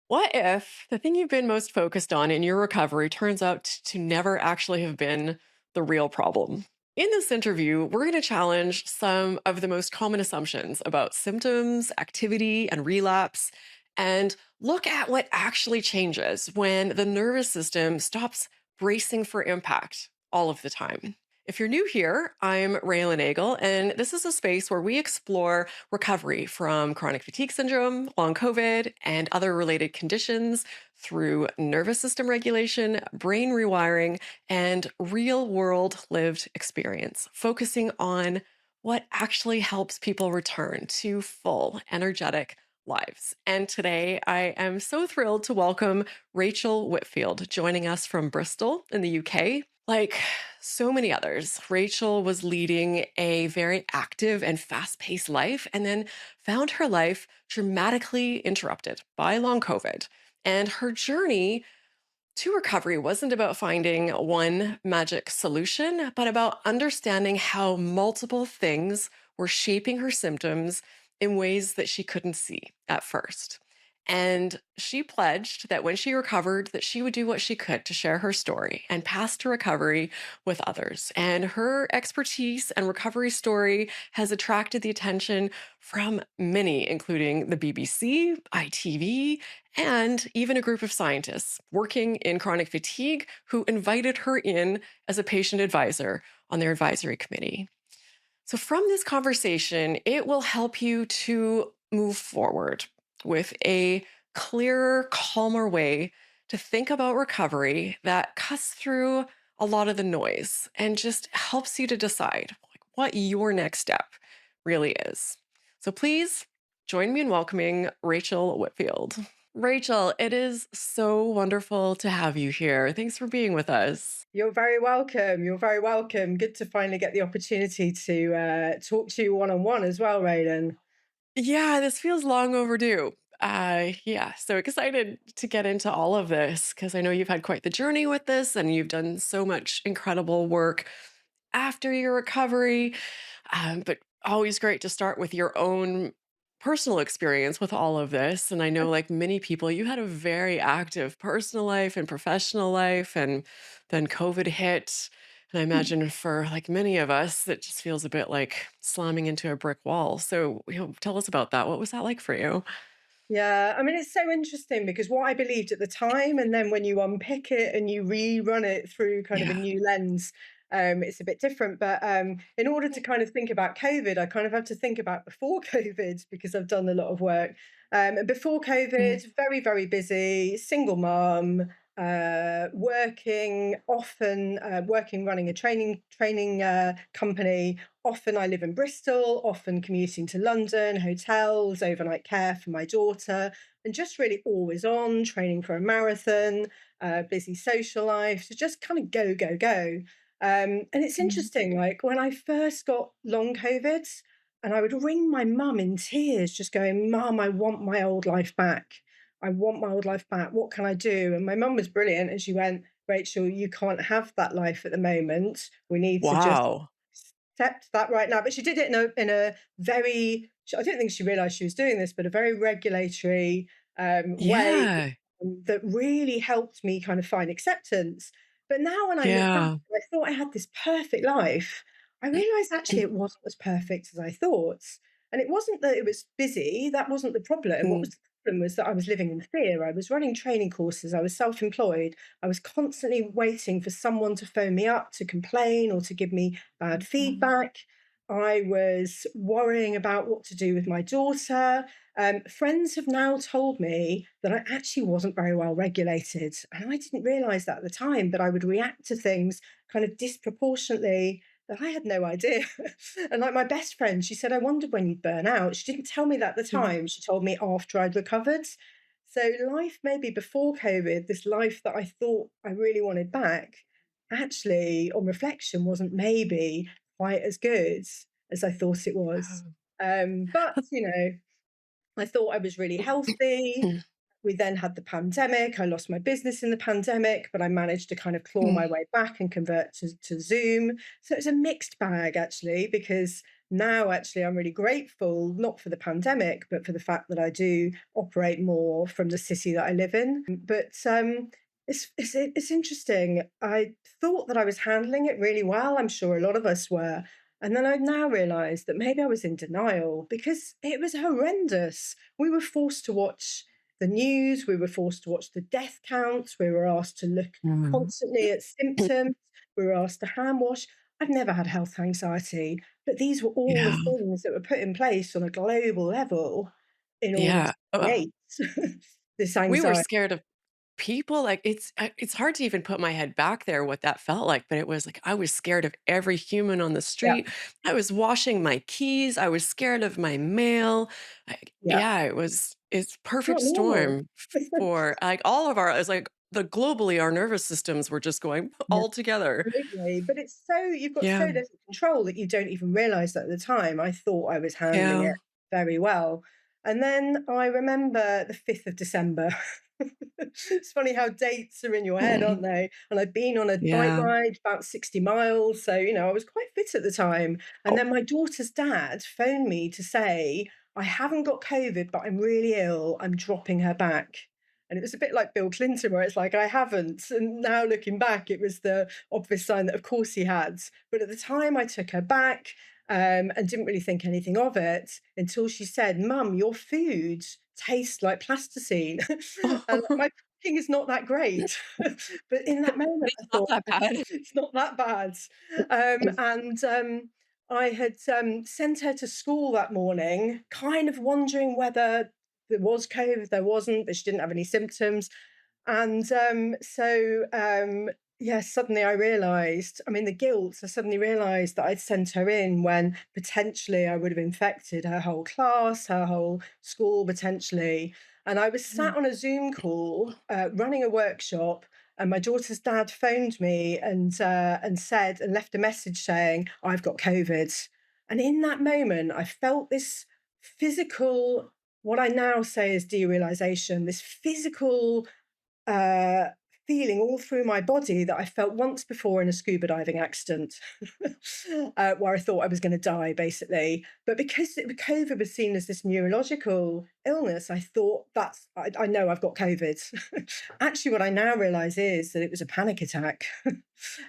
What if the thing you've been most focused on in your recovery turns out to never actually have been the real problem? In this interview, we're going to challenge some of the most common assumptions about symptoms, activity, and relapse, and look at what actually changes when the nervous system stops bracing for impact all of the time. If you're new here, I'm Raelan Agle, and this is a space where we explore recovery from chronic fatigue syndrome, long COVID, and other related conditions through nervous system regulation, brain rewiring, and real world lived experience, focusing on what actually helps people return to full, energetic lives. And today I am so thrilled to welcome Rachel Whitfield joining us from Bristol in the UK. Like so many others, Rachel was leading a very active and fast paced life and then found her life dramatically interrupted by long COVID. And her journey to recovery wasn't about finding one magic solution, but about understanding how multiple things were shaping her symptoms in ways that she couldn't see at first. And she pledged that when she recovered that she would do what she could to share her story and pass to recovery with others. And her expertise and recovery story has attracted the attention from many, including the BBC, ITV, and even a group of scientists working in chronic fatigue who invited her in as a patient advisor on their advisory committee. So, from this conversation, it will help you to move forward with a clearer, calmer way to think about recovery that cuts through a lot of the noise and just helps you to decide what your next step really is. So, please join me in welcoming Rachel Whitfield. Rachel, it is so wonderful to have you here. Thanks for being with us. You're very welcome. You're very welcome. Good to finally get the opportunity to talk to you one on one as well, Raylan. Yeah, this feels long overdue. Yeah, so excited to get into all of this because I know you've had quite the journey with this and you've done so much incredible work after your recovery. But always great to start with your own personal experience with all of this. And I know, like many people, you had a very active personal life and professional life, and then COVID hit. And I imagine for like many of us, it just feels a bit like slamming into a brick wall. So, tell us about that. What was that like for you? Yeah, I mean, it's so interesting because what I believed at the time, and then when you unpick it and you rerun it through kind of a Yeah. new lens, it's a bit different. But in order to kind of think about COVID, I kind of have to think about before COVID because I've done a lot of work. And before Mm. COVID, very, very busy, single mom, working often, working running a training company. Often I live in Bristol, often commuting to London, hotels, overnight care for my daughter, and just really always on, training for a marathon, busy social life. So just kind of go, go, go. And it's Mm. interesting, like when I first got long COVID, and I would ring my mum in tears, just going, Mum, I want my old life back. I want my old life back. What can I do? And my mum was brilliant. And she went, Rachel, you can't have that life at the moment. We need to just Wow. accept that right now. But she did it in a very, I don't think she realized she was doing this, but a very regulatory way Yeah. that really helped me kind of find acceptance. But now when I look back, Yeah. I thought I had this perfect life. I realized actually it wasn't as perfect as I thought. And it wasn't that it was busy, that wasn't the problem. What was Mm. the problem was that I was living in fear. I was running training courses, I was self employed, I was constantly waiting for someone to phone me up to complain or to give me bad Mhm. feedback. I was worrying about what to do with my daughter. Friends have now told me that I actually wasn't very well regulated. And I didn't realize that at the time, but I would react to things kind of disproportionately that I had no idea. And like my best friend, she said, I wondered when you'd burn out. She didn't tell me that at the Mm. time. She told me after I'd recovered. So life maybe before COVID, this life that I thought I really wanted back, actually on reflection wasn't maybe quite as good as I thought it was. Wow. But you know, I thought I was really healthy. Mm. We then had the pandemic. I lost my business in the pandemic, but I managed to kind of claw Mm. my way back and convert to Zoom. So it's a mixed bag, actually, because Now, actually, I'm really grateful, not for the pandemic, but for the fact that I do operate more from the city that I live in. But it's interesting. I thought that I was handling it really well. I'm sure a lot of us were. And then I now realized that maybe I was in denial because it was horrendous. We were forced to watch the news, we were forced to watch the death counts, we were asked to look Mhm. constantly at symptoms, we were asked to hand wash. I've never had health anxiety, but these were all the Yeah. things that were put in place on a global level in order to Yeah. create this We were anxiety. scared of people, like, it's hard to even put my head back there what that felt like, but it was like I was scared of every human on the Yeah, street. I was washing my keys, I was scared of my mail. yeah, Yeah, it's it's perfect not normal. storm for, like, all of our, it's like the globally, our nervous systems were just going Yeah. all together. Absolutely, but it's so you've got so Yeah. little control that you don't even realise that at the time. I thought I was handling Yeah. it very well. And then I remember the 5th of December. It's funny how dates are in your head, aren't Mm. they? And I'd been on a bike Yeah. ride about 60 miles, so, I was quite fit at the time. And Oh. then my daughter's dad phoned me to say, "I haven't got COVID, but I'm really ill. I'm dropping her back." And it was a bit like Bill Clinton, where it's like, I haven't. And now looking back, it was the obvious sign that, of course, he had. But at the time, I took her back and didn't really think anything of it until she said, "Mum, your food tastes like plasticine." And my cooking is not that great. But in that moment, It's I not thought, that bad. it's not that bad. And I had sent her to school that morning, kind of wondering whether there was COVID, there wasn't, but she didn't have any symptoms. And yeah, suddenly I realized, I mean, the guilt, I suddenly realized that I'd sent her in when potentially I would have infected her whole class, her whole school, potentially. And I was Mm. sat on a Zoom call running a workshop. And my daughter's dad phoned me and said and left a message saying, "I've got COVID." And in that moment, I felt this physical, what I now say is derealization, this physical uh, feeling all through my body that I felt once before in a scuba diving accident, where I thought I was going to die, basically. But because COVID was seen as this neurological illness, I thought I know I've got COVID. Actually, what I now realize is that it was a panic attack.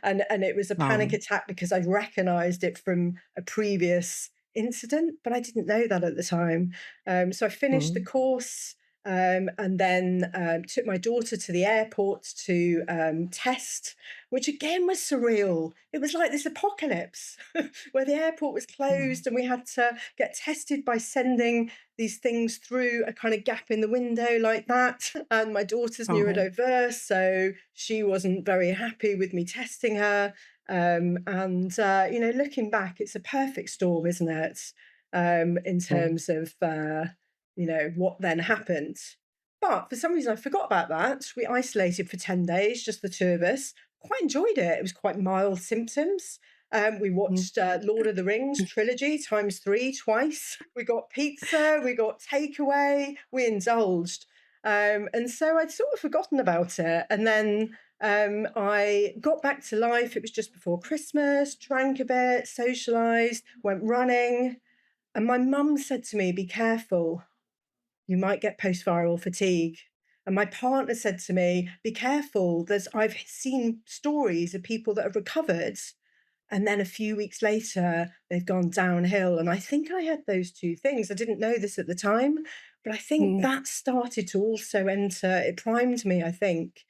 And it was a panic Um, attack because I'd recognized it from a previous incident, but I didn't know that at the time. So I finished the mm. course and then took my daughter to the airport to test, which again was surreal. It was like this apocalypse where the airport was Mm. closed and we had to get tested by sending these things through a kind of gap in the window like that. And my daughter's Oh. neurodiverse, so she wasn't very happy with me testing her. And looking back, it's a perfect storm, isn't it? In Mm. terms of what then happened. But for some reason, I forgot about that. We isolated for 10 days, just the two of us. Quite enjoyed it. It was quite mild symptoms. We Mm. watched Lord of the Rings trilogy times three twice. We got pizza, we got takeaway, we indulged. And so I'd sort of forgotten about it. And then I got back to life. It was just before Christmas, drank a bit, socialized, went running. And my mum said to me, "Be careful, you might get post-viral fatigue." And my partner said to me, "Be careful, I've seen stories of people that have recovered and then a few weeks later, they've gone downhill." And I think I had those two things. I didn't know this at the time, but I think Mm. that started to also enter, it primed me, I think.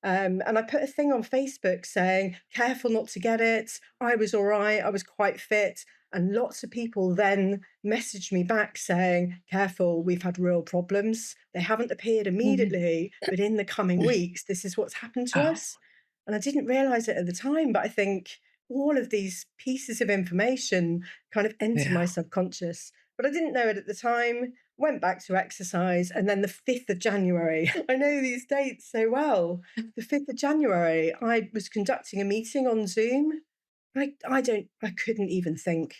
And I put a thing on Facebook saying, "Careful not to get it. I was all right. I was quite fit." And lots of people then messaged me back saying, "Careful, we've had real problems. They haven't appeared Mhm. immediately, but in the coming weeks, this is what's happened to Oh, us." And I didn't realize it at the time, but I think all of these pieces of information kind of enter my yeah. subconscious. But I didn't know it at the time, went back to exercise. And then the 5th of January, I know these dates so well. The 5th of January, I was conducting a meeting on Zoom. I couldn't even think.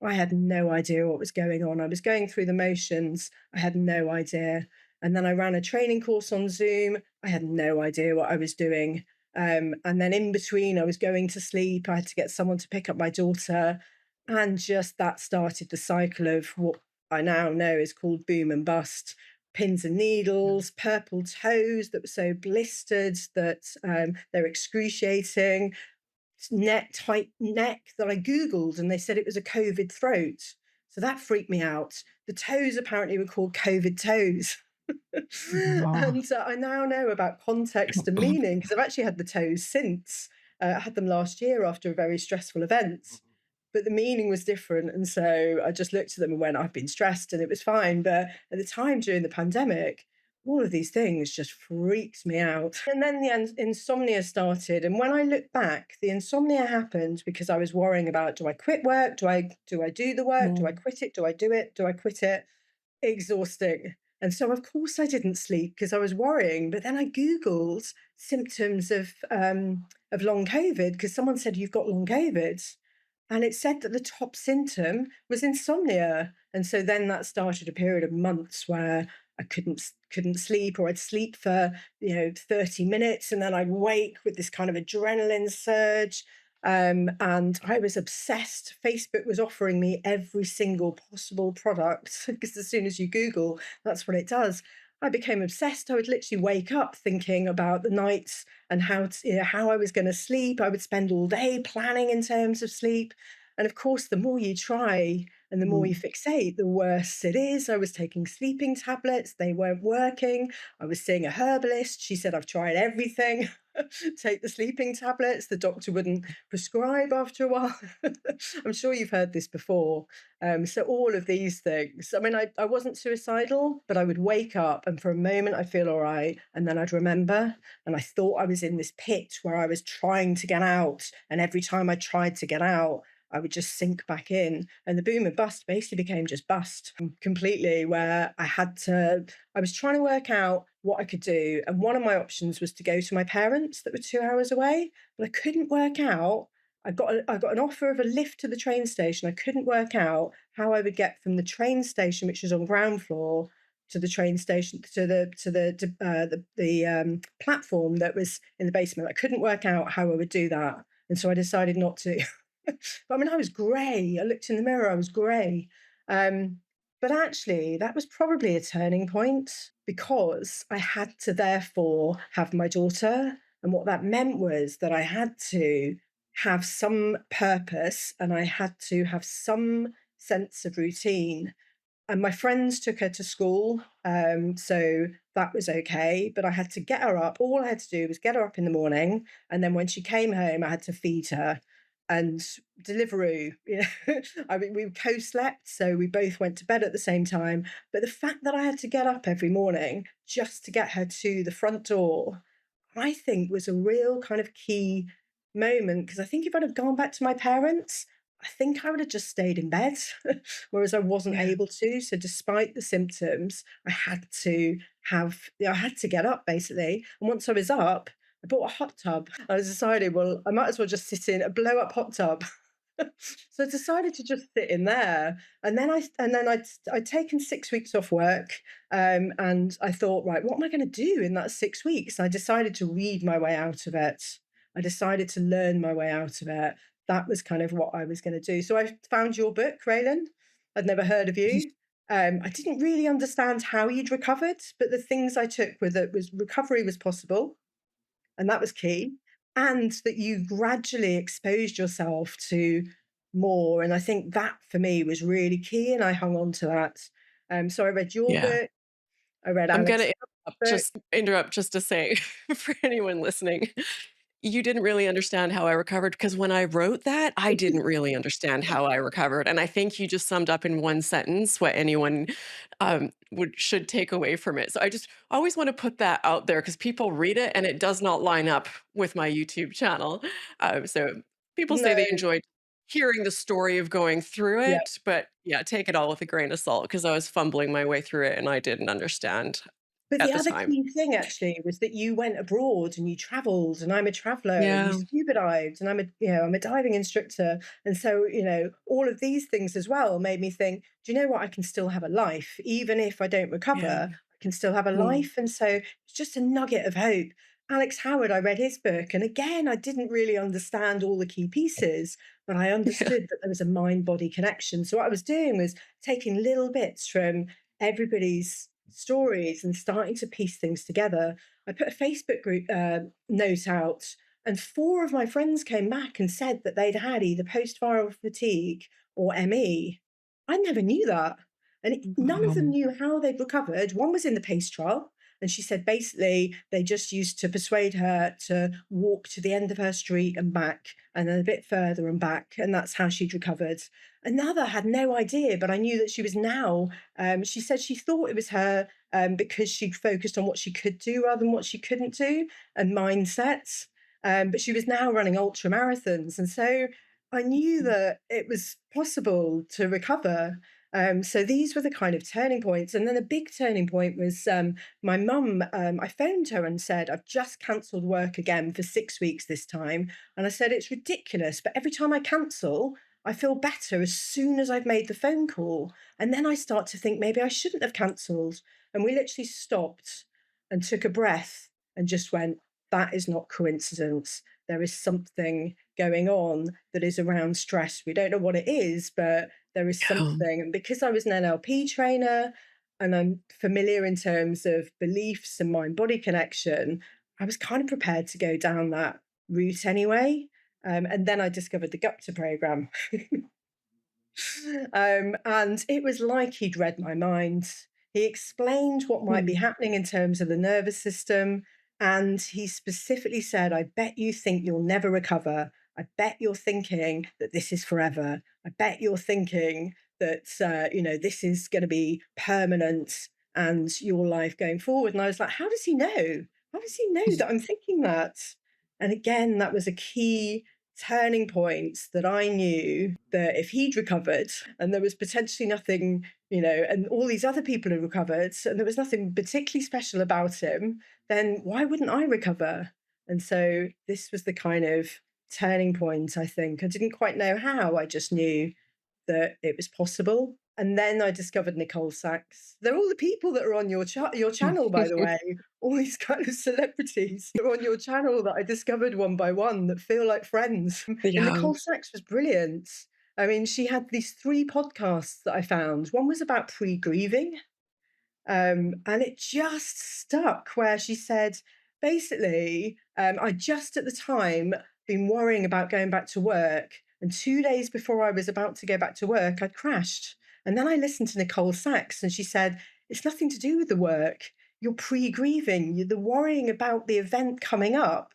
I had no idea what was going on. I was going through the motions. I had no idea. And then I ran a training course on Zoom. I had no idea what I was doing. And then in between, I was going to sleep. I had to get someone to pick up my daughter. And just that started the cycle of what I now know is called boom and bust. Pins and Yeah. needles, purple toes that were so blistered that they're excruciating, neck tight neck that I Googled and they said it was a COVID throat. So that freaked me out. The toes apparently were called COVID toes. Oh, And I now know about context and meaning because I've actually had the toes since. I had them last year after a very stressful event, but the meaning was different. And so I just looked at them and went, I've been stressed and it was fine. But at the time during the pandemic, all of these things just freaked me out. And then the insomnia started. And when I look back, the insomnia happened because I was worrying about, do I quit work? Do I do the work? Do I mm, quit it? Do I do it? Do I quit it? Exhausting. And so, of course, I didn't sleep because I was worrying. But then I Googled symptoms of long COVID because someone said, you've got long COVID. And it said that the top symptom was insomnia. And so then that started a period of months where I couldn't sleep, or I'd sleep for 30 minutes and then I'd wake with this kind of adrenaline surge. And I was obsessed. Facebook was offering me every single possible product because as soon as you Google, that's what it does. I became obsessed. I would literally wake up thinking about the nights and how I was going to sleep. I would spend all day planning in terms of sleep. And of course, the more you try and the more you mm. fixate, the worse it is. I was taking sleeping tablets, they weren't working. I was seeing a herbalist. She said, I've tried everything. Take the sleeping tablets. The doctor wouldn't prescribe after a while. I'm sure you've heard this before. So, all of these things. I mean, I wasn't suicidal, but I would wake up and for a moment I'd feel all right. And then I'd remember. And I thought I was in this pit where I was trying to get out. And every time I tried to get out, I would just sink back in. And the boom and bust basically became just bust completely, where I was trying to work out what I could do. And one of my options was to go to my parents that were 2 hours away, but I couldn't work out. I got an offer of a lift to the train station. I couldn't work out how I would get from the train station, which was on ground floor, to the train station to the platform that was in the basement. I couldn't work out how I would do that, and so I decided not to. But I mean, I was grey. I looked in the mirror, I was grey. Um, but actually, that was probably a turning point because I had to therefore have my daughter. And what that meant was that I had to have some purpose and I had to have some sense of routine. And my friends took her to school, so that was okay. But I had to get her up. All I had to do was get her up in the morning, and then when she came home, I had to feed her. And Deliveroo, I mean, we co-slept, so we both went to bed at the same time. But the fact that I had to get up every morning just to get her to the front door, I think was a real kind of key moment because I think if I'd have gone back to my parents, I think I would have just stayed in bed, whereas I wasn't Yeah. able to. So despite the symptoms, I had to get up basically. And once I was up, I bought a hot tub. I decided, well, I might as well just sit in a blow up hot tub. So I decided to just sit in there, and then I'd taken 6 weeks off work, and I thought, right, what am I going to do in that 6 weeks? I decided to read my way out of it. I decided to learn my way out of it. That was kind of what I was going to do. So I found your book, Raelan. I'd never heard of you. I didn't really understand how you'd recovered, but the things I took were that was recovery was possible, and that was key, and that you gradually exposed yourself to more, and I think that for me was really key, and I hung on to that. So I read your Yeah. book, I read I'm gonna Alex's book. interrupt just to say for anyone listening, you didn't really understand how I recovered because when I wrote that, I didn't really understand how I recovered, and I think you just summed up in one sentence what anyone, would should take away from it. So I just always wanna put that out there because people read it and it does not line up with my YouTube channel. So people say No, they enjoyed hearing the story of going through yeah. it, but yeah, take it all with a grain of salt because I was fumbling my way through it and I didn't understand But the at the other time. key thing actually was that you went abroad and you travelled, and I'm a traveller, and you Yeah, scuba dived, and I'm a diving instructor, and so all of these things as well made me think, do you know what? I can still have a life, even if I don't yeah. recover. I can still have a Mm. life, and so it's just a nugget of hope. Alex Howard, I read his book. And again, I didn't really understand all the key pieces, but I Yeah. understood that there was a mind body connection. So what I was doing was taking little bits from everybody's stories and starting to piece things together. I put a Facebook group note out, and 4 of my friends came back and said that they'd had either post viral fatigue or ME. I never knew that. And none of them Wow. knew how they'd recovered. One was in the PACE trial, and she said basically they just used to persuade her to walk to the end of her street and back, and then a bit further and back. And that's how she'd recovered. Another had no idea, but I knew that she was now. She said she thought it was her because she'd focused on what she could do rather than what she couldn't do and mindsets. But she was now running ultra marathons. And so I knew that it was possible to recover. So these were the kind of turning points. And then a big turning point was my mum. I phoned her and said, I've just cancelled work again for 6 weeks this time. And I said, it's ridiculous, but every time I cancel, I feel better as soon as I've made the phone call. And then I start to think maybe I shouldn't have cancelled. And we literally stopped and took a breath and just went, that is not coincidence. There is something going on that is around stress. We don't know what it is, but there is Yeah. something. And because I was an NLP trainer and I'm familiar in terms of beliefs and mind body connection, I was kind of prepared to go down that route anyway. And then I discovered the GUPTA program. And it was like he'd read my mind. He explained what might be Mm. happening in terms of the nervous system. And he specifically said, I bet you think you'll never recover. I bet you're thinking that this is forever. I bet you're thinking that, this is going to be permanent and your life going forward. And I was like, how does he know? How does he know that I'm thinking that? And again, that was a key turning points that I knew that if he'd recovered and there was potentially nothing, and all these other people had recovered and there was nothing particularly special about him, then why wouldn't I recover? And so this was the kind of turning point, I think. I didn't quite know how, I just knew that it was possible. And then I discovered Nicole Sachs. They're all the people that are on your channel, by the way. All these kind of celebrities that are on your channel that I discovered one by one that feel like friends. And Yeah. Nicole Sachs was brilliant. I mean, she had these 3 podcasts that I found. One was about pre-grieving, and it just stuck where she said, basically, I just at the time been worrying about going back to work. And 2 days before I was about to go back to work, I'd crashed. And then I listened to Nicole Sachs and she said, it's nothing to do with the work. You're pre grieving, you're the worrying about the event coming up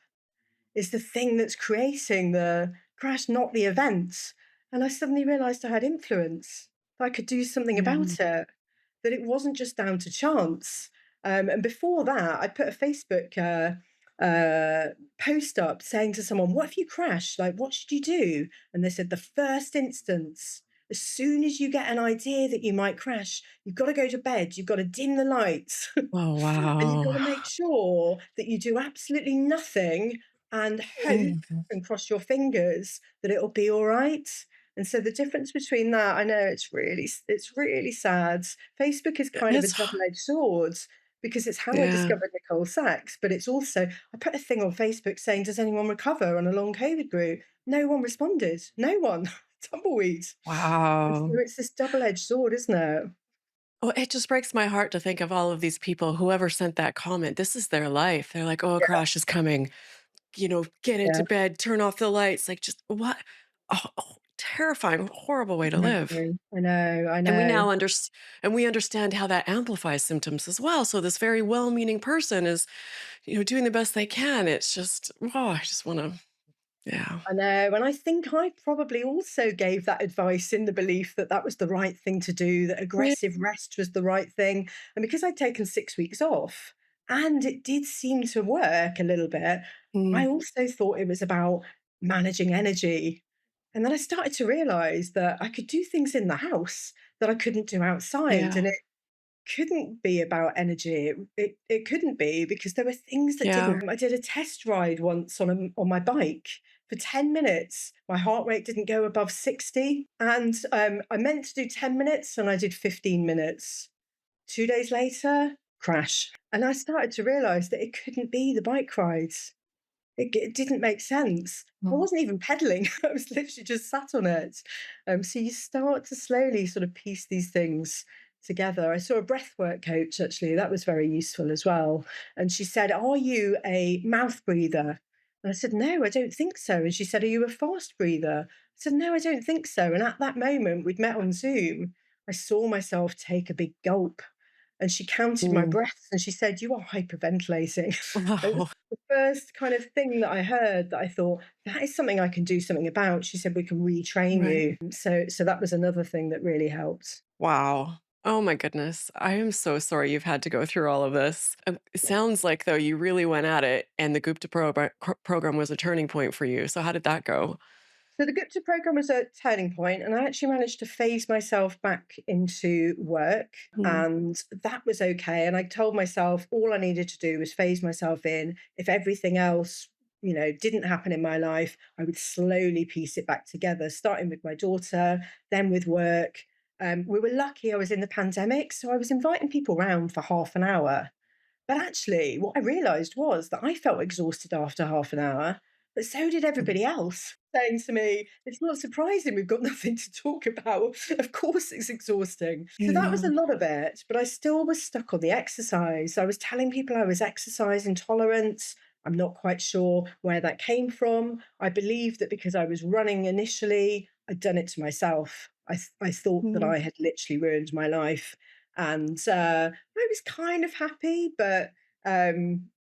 is the thing that's creating the crash, not the events. And I suddenly realized I had influence. I could do something Mm. about it, that it wasn't just down to chance. And before that, I put a Facebook post up saying to someone, what if you crash? Like, what should you do? And they said, the first instance, as soon as you get an idea that you might crash, you've got to go to bed, you've got to dim the lights, Oh, and you've got to wow. make sure that you do absolutely nothing and hope Mhm. and cross your fingers that it'll be all right. And so the difference between that, I know it's really sad. Facebook is kind of a It's double-edged sword because it's how I yeah. discovered Nicole Sachs, but it's also I put a thing on Facebook saying, "Does anyone recover?" on a long COVID group. No one responded. No one. Tumbleweed. And so Wow. it's this double-edged sword, isn't it? Oh, it just breaks my heart to think of all of these people, whoever sent that comment, this is their life. They're like, "Oh, a Yeah, crash is coming. Get into yeah. bed, turn off the lights." Like, just what? Oh, terrifying, horrible way to live. I know, I And we know. now we understand how that amplifies symptoms as well. So this very well-meaning person is, doing the best they can. It's just, oh, I just want to, yeah. I know, and I think I probably also gave that advice in the belief that that was the right thing to do, that Yeah. aggressive rest was the right thing. And because I'd taken 6 weeks off, and it did seem to work a little bit, I Mm, also thought it was about managing energy. And then I started to realize that I could do things in the house that I couldn't do outside. And yeah. it couldn't be about energy. It couldn't be because there were things that Yeah. didn't. I did a test ride once on my bike for 10 minutes. My heart rate didn't go above 60, and I meant to do 10 minutes, and I did 15 minutes. 2 days later, crash. And I started to realize that it couldn't be the bike rides. It didn't make sense. I Mm. wasn't even pedaling. I was literally just sat on it. So you start to slowly sort of piece these things together. I saw a breathwork coach actually. That was very useful as well. And she said, "Are you a mouth breather?" And I said, "No, I don't think so." And she said, "Are you a fast breather?" I said, "No, I don't think so." And at that moment, we'd met on Zoom. I saw myself take a big gulp, and she counted my Mm. breaths and she said, "You are hyperventilating." It was Wow. the first kind of thing that I heard that I thought, that is something I can do something about. She said, "We can retrain Right. you." So that was another thing that really helped. Wow. Oh my goodness. I am so sorry you've had to go through all of this. It sounds like though you really went at it and the Gupta program was a turning point for you. So how did that go? So the Gupta program was a turning point, and I actually managed to phase myself back into work, Mm. and that was okay. And I told myself all I needed to do was phase myself in. If everything else, didn't happen in my life, I would slowly piece it back together, starting with my daughter, then with work. We were lucky I was in the pandemic, so I was inviting people round for half an hour. But actually, what I realized was that I felt exhausted after half an hour, but so did Mm. everybody else, saying to me, "It's not surprising we've got nothing to talk about. Of course, it's exhausting." So that was a Yeah. lot of it, but I still was stuck on the exercise. I was telling people I was exercise intolerant. I'm not quite sure where that came from. I believe that because I was running initially, I'd done it to myself. I thought that Mm. I had literally ruined my life. And I was kind of happy, but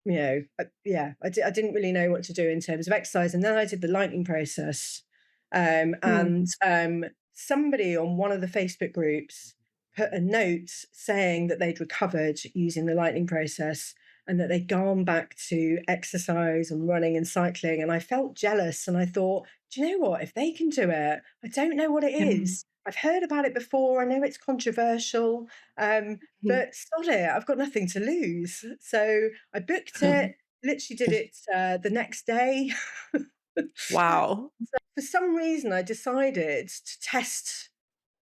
yeah, I didn't really know what to do in terms of exercise. And then I did the lightning process, Mm. and somebody on one of the Facebook groups put a note saying that they'd recovered using the lightning process and that they'd gone back to exercise and running and cycling. And I felt jealous, and I thought, do you know what? If they can do it, I don't know what it Yeah. is. I've heard about it before. I know it's controversial, Mhm. but sod it, I've got nothing to lose. So I booked it, literally did it the next day. Wow. For some reason, I decided to test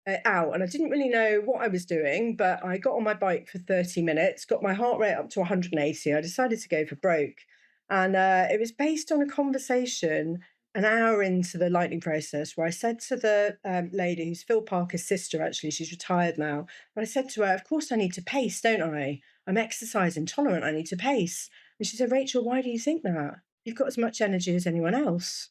it out, and I didn't really know what I was doing, but I got on my bike for 30 minutes, got my heart rate up to 180. I decided to go for broke. And it was based on a conversation an hour into the lightning process where I said to the lady, who's Phil Parker's sister, actually, she's retired now, but I said to her, "Of course, I need to pace, don't I? I'm exercise intolerant. I need to pace." And she said, "Rachel, why do you think that? You've got as much energy as anyone else.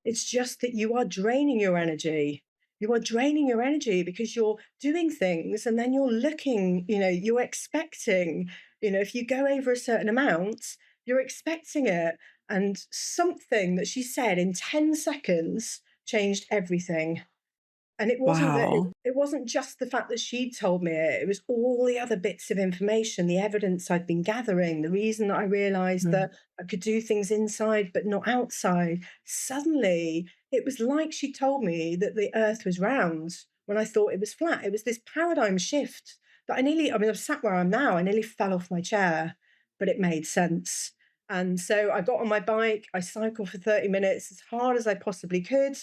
It's just that you are draining your energy. You are draining your energy because you're doing things and then you're looking, you're expecting, if you go over a certain amount, you're expecting it." And something that she said in 10 seconds changed everything. And it wasn't that Wow. it wasn't just the fact that she'd told me it, it was all the other bits of information, the evidence I'd been gathering, the reason that I realized Mm. that I could do things inside but not outside. Suddenly, it was like she told me that the earth was round when I thought it was flat. It was this paradigm shift that I've sat where I am now, I nearly fell off my chair, but it made sense. And so I got on my bike, I cycled for 30 minutes as hard as I possibly could.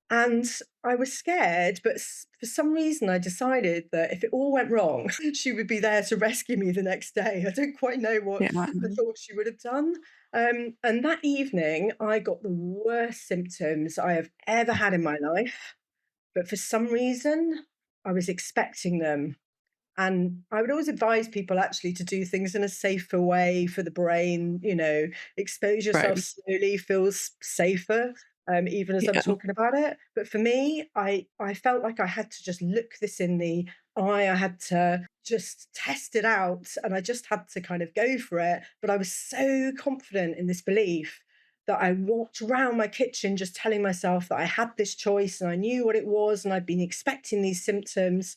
And I was scared, but for some reason, I decided that if it all went wrong, she would be there to rescue me the next day. I don't quite know what Yeah. I thought she would have done. And that evening, I got the worst symptoms I have ever had in my life. But for some reason, I was expecting them. And I would always advise people actually to do things in a safer way for the brain, expose yourself Right. slowly feels safer, even as I'm Yeah. talking about it. But for me, I felt like I had to just look this in the eye. I had to just test it out and I just had to kind of go for it. But I was so confident in this belief that I walked around my kitchen just telling myself that I had this choice and I knew what it was and I'd been expecting these symptoms.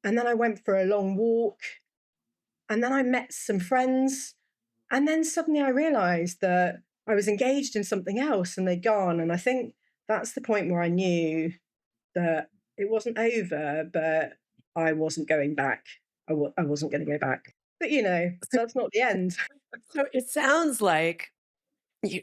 And then I went for a long walk, and then I met some friends, and then suddenly I realized that I was engaged in something else and they'd gone. And I think that's the point where I knew that it wasn't over, but I wasn't going back. I wasn't going to go back. But So, that's not the end. so it sounds like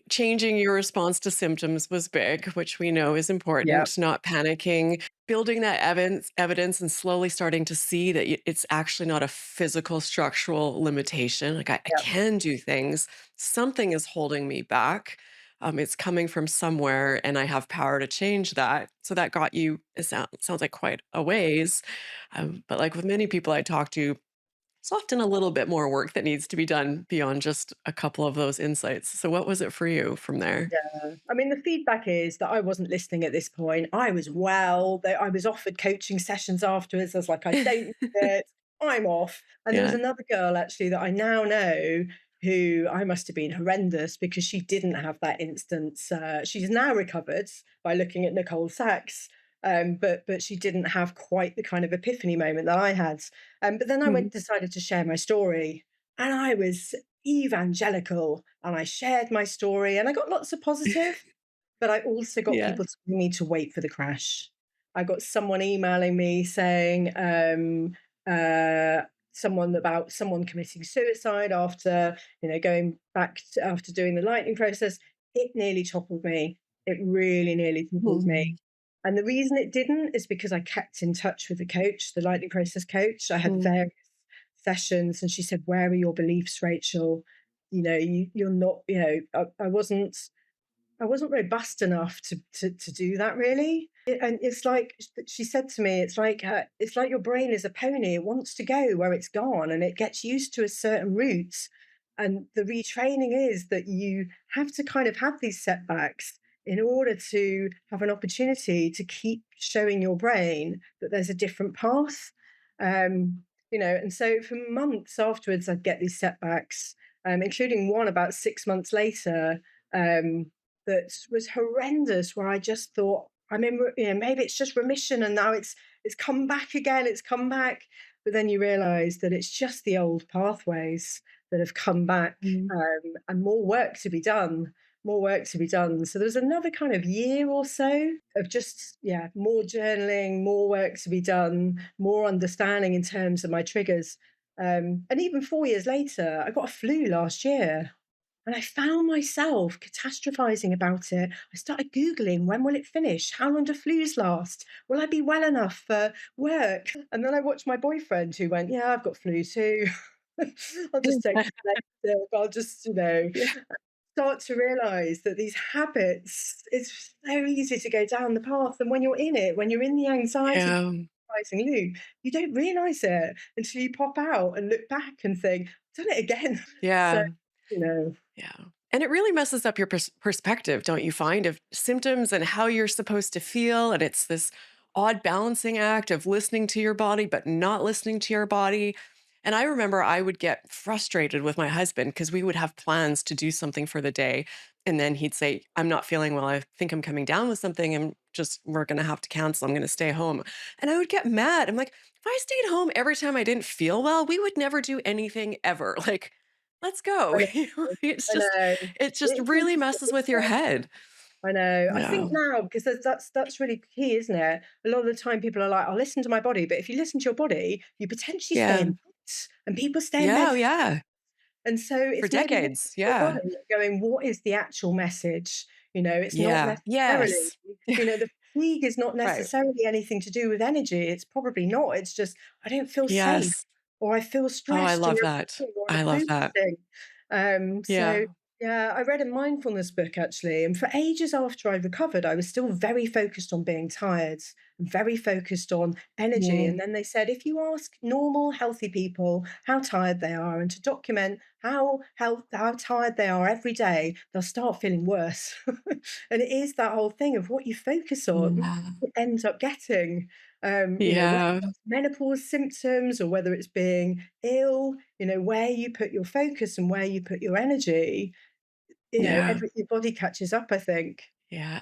changing your response to symptoms was big, which we know is Yeah. important, not panicking. building that evidence and slowly starting to see that it's actually not a physical structural limitation. Like I Yeah. can do things. Something is holding me back. It's coming from somewhere, and I have power to change that. So that got you. Sounds like quite a ways. But like with many people I talk to, it's often a little bit more work that needs to be done beyond just a couple of those insights. So what was it for you from there? Yeah. I mean, the feedback is that I wasn't listening at this point. I was well, that I was offered coaching sessions afterwards. I was like, I don't need it. I'm off. And there was Yeah. another girl actually that I now know who I must have been horrendous because she didn't have that instance. She's now recovered by looking at Nicole Sachs. But she didn't have quite the kind of epiphany moment that I had. But then I Mhm. went decided to share my story, and I was evangelical, and I shared my story and I got lots of positive, but I also got Yeah. people telling me to wait for the crash. I got someone emailing me saying, uh, someone about someone committing suicide after, going back after doing the lightning process. It nearly toppled me. It really nearly toppled me. Mhm. And the reason it didn't is because I kept in touch with the coach, the lightning process coach. I had Mm. various sessions, and she said, "Where are your beliefs, Rachel? You're not. I wasn't robust enough to do that really." And it's like she said to me, it's like your brain is a pony. It wants to go where it's gone, and it gets used to a certain route. And the retraining is that you have to kind of have these setbacks in order to have an opportunity to keep showing your brain that there's a different path. And so for months afterwards, I'd get these setbacks, including one about 6 months later. That was horrendous, where I just thought, I mean, maybe it's just remission, and now it's come back again, it's come back. But then you realize that it's just the old pathways that have come back, Mhm. and more work to be done, more work to be done. So there's another kind of year or so of just, yeah, more journaling, more work to be done, more understanding in terms of my triggers. And even 4 years later, I got a flu last year, and I found myself catastrophizing about it. I started Googling, when will it finish? How long do flus last? Will I be well enough for work? And then I watched my boyfriend who went, yeah, I've got flu too. I'll just take it later. I'll just, Yeah. start to realize that these habits, it's so easy to go down the path. And when you're in it, when you're in the anxiety Yeah. loop, you don't realize it until you pop out and look back and think, I've done it again. So, Yeah. you know, Yeah. And it really messes up your perspective, don't you find, of symptoms and how you're supposed to feel. And it's this odd balancing act of listening to your body, but not listening to your body. And I remember I would get frustrated with my husband because we would have plans to do something for the day. And then he'd say, I'm not feeling well. I think I'm coming down with something. And we're going to have to cancel. I'm going to stay home. And I would get mad. I'm like, if I stayed home every time I didn't feel well, we would never do anything ever. Like, let's go. I know, It's I just know. it just It's really interesting, messes with isn't your it? head. I know. I Yeah. think now, because that's really key, isn't it? A lot of the time people are like, I'll listen to my body. But if you listen to your body, you potentially stay in Yeah. bed, and people stay in Yeah, bed. oh, yeah. And so For it's maybe listening decades. to your Yeah. body going, what is the actual message? It's not Yeah. necessarily, Yes. the fatigue is not Right. necessarily anything to do with energy. It's probably not. It's just, I don't feel safe, Yes. or I feel Oh, I stressed, or love I'm that. worrying, or I'm I love that. focusing. Yeah. So yeah, I read a mindfulness book actually, and for ages after I recovered, I was still very focused on being tired, very focused on energy. And Mm. then they said, if you ask normal, healthy people how tired they are, and to document how tired they are every day, they'll start feeling worse. And it is that whole thing of what you focus on, Yeah. it ends up getting. Whether Yeah. it's menopause symptoms or whether it's being ill, where you put your focus and where you put your energy, Yeah. every your body catches up, I think. Yeah.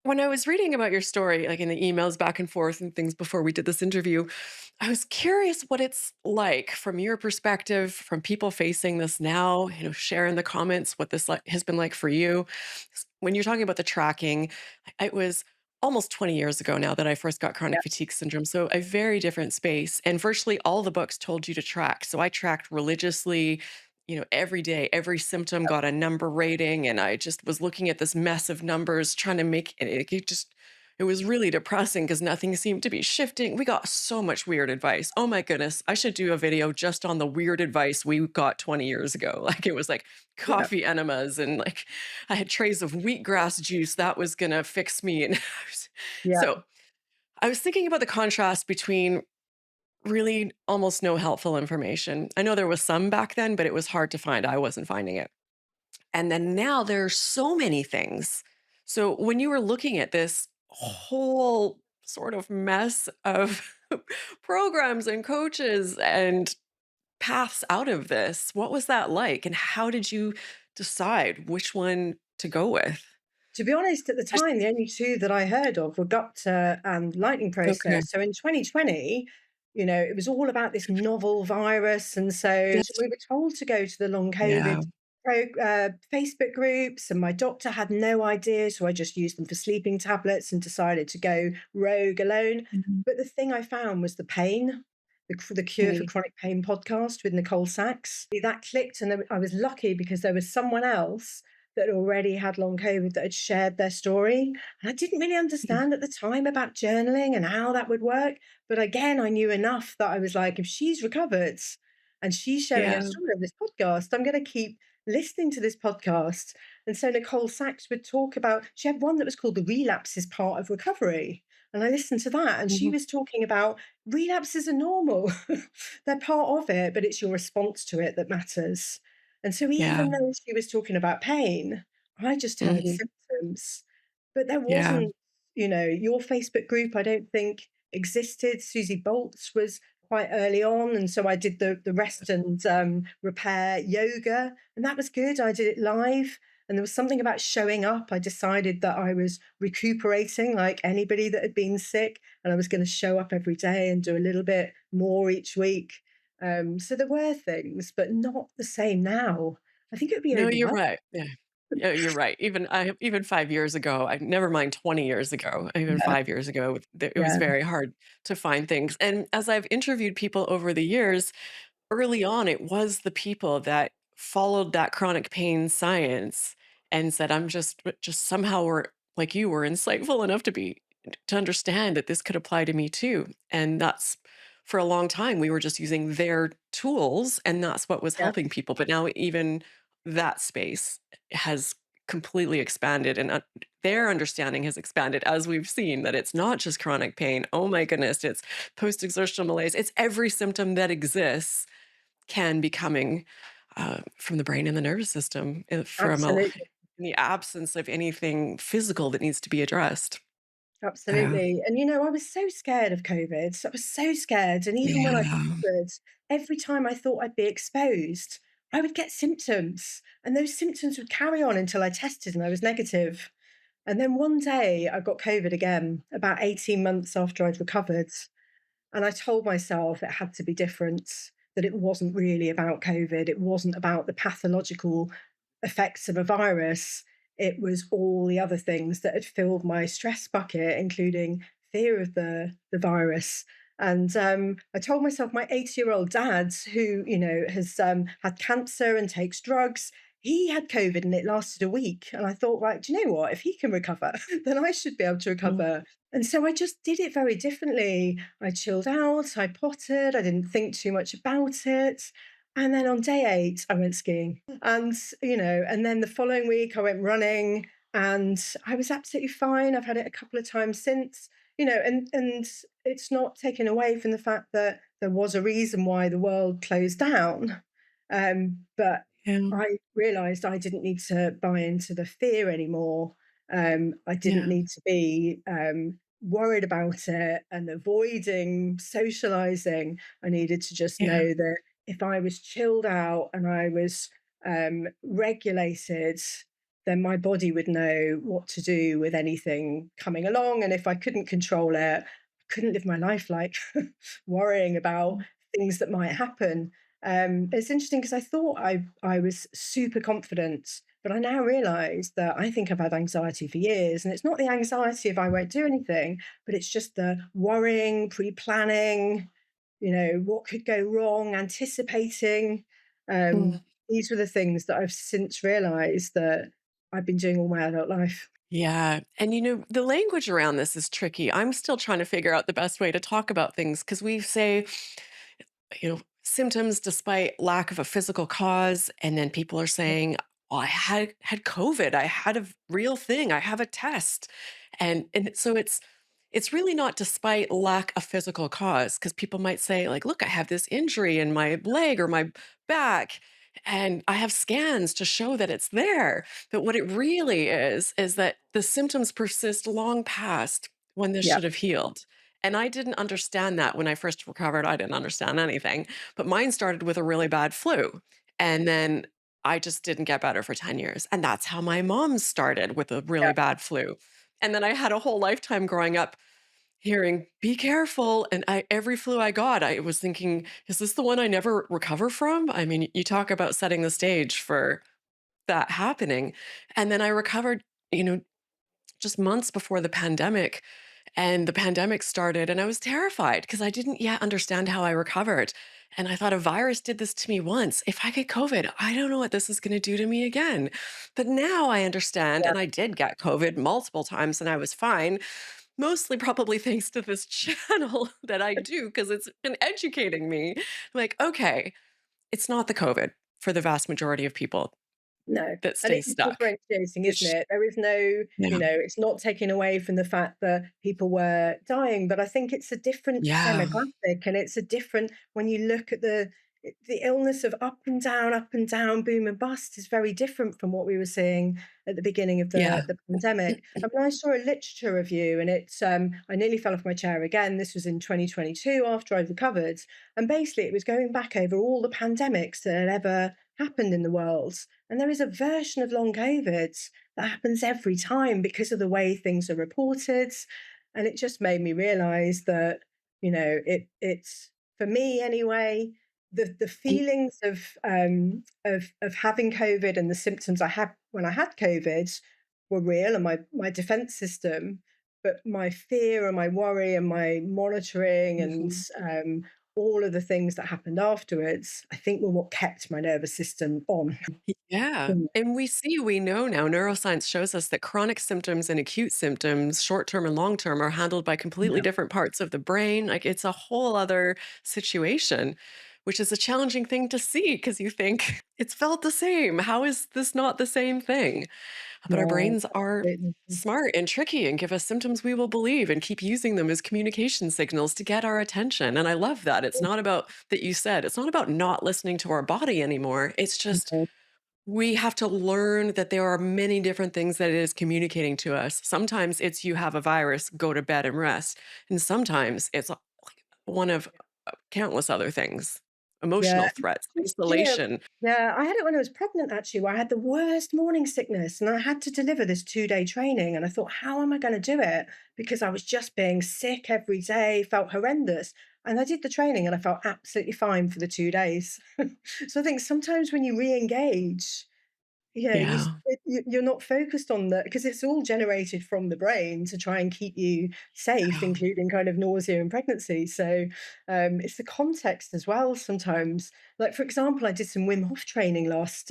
When I was reading about your story, like in the emails back and forth and things before we did this interview, I was curious what it's like from your perspective, from people facing this now, share in the comments what this has been like for you. When you're talking about the tracking, it was almost 20 years ago now that I first got chronic Yeah, fatigue syndrome. So a very different space. And virtually all the books told you to track. So I tracked religiously, every day, every symptom got a number rating. And I just was looking at this mess of numbers, trying to make it just it was really depressing because nothing seemed to be shifting. We got so much weird advice. Oh my goodness. I should do a video just on the weird advice we got 20 years ago. Like it was like Yeah, coffee enemas and like I had trays of wheatgrass juice that was going to fix me. And yeah. so I was thinking about the contrast between really almost no helpful information. I know there was some back then, but it was hard to find. I wasn't finding it. And then now there's so many things. So when you were looking at this whole sort of mess of programs and coaches and paths out of this, what was that like? And how did you decide which one to go with? To be honest, at the Just- time, the only two that I heard of were Gupta and Lightning Okay. Process. So in 2020, it was all about this novel virus. And so Yes. we were told to go to the long Yeah. COVID Facebook groups, and my doctor had no idea. So I just used them for sleeping tablets and decided to go rogue alone. Mhm. But the thing I found was the pain. The Cure for Mm. Chronic Pain podcast with Nicole Sachs. That clicked, and I was lucky because there was someone else that already had long COVID that had shared their story. And I didn't really Mm. understand at the time about journaling and how that would work. But again, I knew enough that I was like, if she's recovered and she's sharing her Yeah. story on this podcast, I'm going to keep listening to this podcast. And so Nicole Sachs would talk about, she had one that was called The Relapse is Part of Recovery. And I listened to that, and she Mhm. was talking about relapses are normal. They're part of it, but it's your response to it that matters. And so Yeah. even though she was talking about pain, I just heard Mhm. symptoms. But there Yeah. wasn't, your Facebook group, I don't think existed. Susie Bolt's was quite early on. And so I did the rest and repair yoga, and that was good. I did it live. And there was something about showing up. I decided that I was recuperating like anybody that had been sick, and I was going to show up every day and do a little bit more each week. So there were things, but not the same now. I think it would be No, you're overwhelming. right. Yeah. Yeah, you're right. Even 5 years ago, I never mind 20 years ago, even Yeah, 5 years ago, it was yeah, very hard to find things. And as I've interviewed people over the years, early on, it was the people that followed that chronic pain science and said, "I'm just somehow were like you were insightful enough to understand that this could apply to me too." And that's for a long time, we were just using their tools, and that's what was yeah, helping people. But now even that space has completely expanded, and their understanding has expanded as we've seen that it's not just chronic pain. Oh my goodness, it's post-exertional malaise. It's every symptom that exists can be coming from the brain and the nervous system absolutely. in the absence of anything physical that needs to be addressed. Yeah. Absolutely. And I was so scared of COVID. I was so scared. And even when I Yeah. recovered, every time I thought I'd be exposed, I would get symptoms. And those symptoms would carry on until I tested and I was negative. And then one day I got COVID again, about 18 months after I'd recovered. And I told myself it had to be different, that it wasn't really about COVID. It wasn't about the pathological effects of a virus. It was all the other things that had filled my stress bucket, including fear of the virus. And I told myself my 80-year-old dad, who, has had cancer and takes drugs, he had COVID and it lasted a week. And I thought, right, do you know what? If he can recover, then I should be able to Mm. recover. And so I just did it very differently. I chilled out, I potted, I didn't think too much about it. And then on day 8, I went skiing. And, and then the following week I went running, and I was absolutely fine. I've had it a couple of times since, and it's not taken away from the fact that there was a reason why the world closed down. But Yeah. I realized I didn't need to buy into the fear anymore. I didn't Yeah. need to be worried about it and avoiding socializing. I needed to just Yeah. know that if I was chilled out and I was regulated, then my body would know what to do with anything coming along. And if I couldn't control it, I couldn't live my life like worrying about Mm. things that might happen. It's interesting because I thought I was super confident, but I now realise that I think I've had anxiety for years, and it's not the anxiety of I won't do anything, but it's just the worrying, pre-planning, what could go wrong, anticipating. Mm. These were the things that I've since realised that I've been doing all my adult life. Yeah. And the language around this is tricky. I'm still trying to figure out the best way to talk about things because we say, symptoms despite lack of a physical cause. And then people are saying, oh, I had COVID. I had a real thing. I have a test. And so it's really not despite lack of physical cause because people might say, like, look, I have this injury in my leg or my back, and I have scans to show that it's there. But what it really is that the symptoms persist long past when this Yeah, should have healed. And I didn't understand that when I first recovered. I didn't understand anything. But mine started with a really bad flu. And then I just didn't get better for 10 years. And that's how my mom started, with a yeah, really bad flu. And then I had a whole lifetime growing up hearing, "Be careful," and every flu I got, I was thinking, "Is this the one I never recover from?" I mean, you talk about setting the stage for that happening, and then I recovered, you know, just months before the pandemic, and the pandemic started, and I was terrified because I didn't yet understand how I recovered, and I thought, "A virus did this to me once. If I get COVID, I don't know what this is gonna do to me again." But now I understand, yeah. and I did get COVID multiple times, and I was fine. Mostly probably thanks to this channel that I do, because it's been educating me. Like, okay, it's not the COVID for the vast majority of people No, that and stay it's stuck, differentiating, isn't which it? There is no, yeah. it's not taking away from the fact that people were dying, but I think it's a different Yeah. demographic, and it's a different when you look at the illness of up and down, boom and bust is very different from what we were seeing at the beginning of Yeah. the pandemic. I mean, I saw a literature review, and it's I nearly fell off my chair again. This was in 2022 after I'd recovered, and basically it was going back over all the pandemics that had ever happened in the world, and there is a version of long COVID that happens every time because of the way things are reported. And it just made me realize that, it's for me anyway, the And feelings of having COVID and the symptoms I had when I had COVID were real, and my defense system, but my fear and my worry and my monitoring and mhm. all of the things that happened afterwards, I think were what kept my nervous system on. Yeah. Mm. And we know now, neuroscience shows us that chronic symptoms and acute symptoms, short term and long term, are handled by completely Yeah. different parts of the brain. Like, it's a whole other situation, which is a challenging thing to see because you think it's felt the same. How is this not the same thing? But our No, brains are absolutely. smart and tricky and give us symptoms we will believe and keep using them as communication signals to get our attention. And I love that. It's not about that you said, it's not about not listening to our body anymore. It's just No. we have to learn that there are many different things that it is communicating to us. Sometimes it's you have a virus, go to bed and rest. And sometimes it's one of countless other things, Yeah. emotional threats, Do you know, isolation. yeah, I had it when I was pregnant actually, where I had the worst morning sickness and I had to deliver this 2-day training. And I thought, how am I going to do it? Because I was just being sick every day, felt horrendous. And I did the training and I felt absolutely fine for the 2 days. So I think sometimes when you re engage, Yeah. you're not focused on that because it's all generated from the brain to try and keep you safe, Yeah. including kind of nausea and pregnancy. So it's the context as well. Sometimes, like for example, I did some Wim Hof training last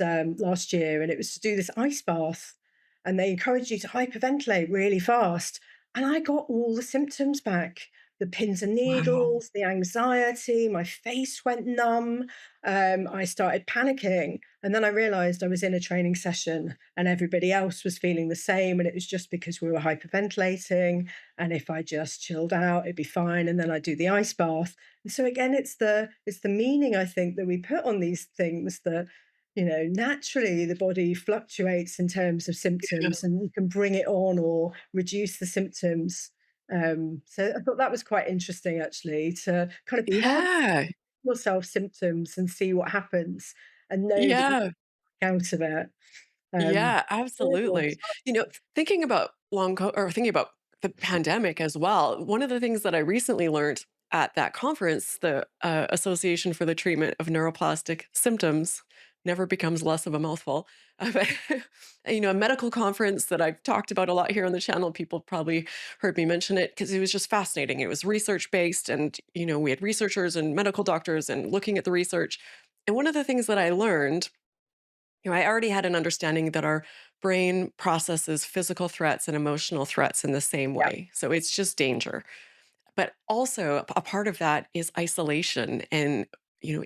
year, and it was to do this ice bath, and they encourage you to hyperventilate really fast, and I got all the symptoms back. The pins and Wow. needles, the anxiety, my face went numb. I started panicking, and then I realized I was in a training session and everybody else was feeling the same. And it was just because we were hyperventilating. And if I just chilled out, it'd be fine. And then I do the ice bath. And so again, it's the meaning I think that we put on these things that, naturally the body fluctuates in terms of Yeah. symptoms and you can bring it on or reduce the symptoms. So I thought that was quite interesting actually to kind of be hard Yeah. yourself symptoms and see what happens and know that you Yeah. get out of it. Um, Yeah, absolutely. Thinking about or thinking about the pandemic as well, one of the things that I recently learned at that conference, the Association for the Treatment of Neuroplastic Symptoms, never becomes less of a mouthful. But, a medical conference that I've talked about a lot here on the channel. People probably heard me mention it because it was just fascinating. It was research based, and we had researchers and medical doctors and looking at the research. And one of the things that I learned I already had an understanding that our brain processes physical threats and emotional threats in the same Yeah. way. So it's just danger. But also a part of that is isolation and,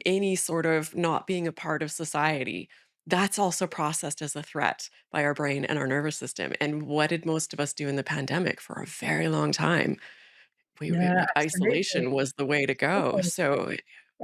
any sort of not being a part of society. That's also processed as a threat by our brain and our nervous system. And what did most of us do in the pandemic for a very long time? Yeah, Like absolutely. isolation was the way to go. Yeah, So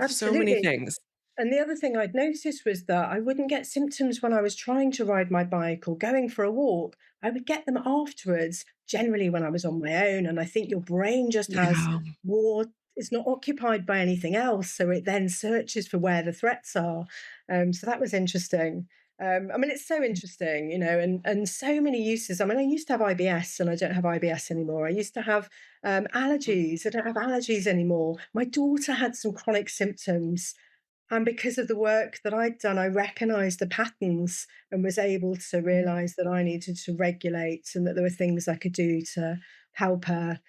so many absolutely. things. And the other thing I'd noticed was that I wouldn't get symptoms when I was trying to ride my bike or going for a walk. I would get them afterwards, generally when I was on my own. And I think your brain just has Yeah. more, it's not occupied by anything else. So it then searches for where the threats are. So that was interesting. I mean, it's so interesting, and so many uses. I mean, I used to have IBS and I don't have IBS anymore. I used to have allergies. I don't have allergies anymore. My daughter had some chronic symptoms, and because of the work that I'd done, I recognized the patterns and was able to realize that I needed to regulate and that there were things I could do to help her.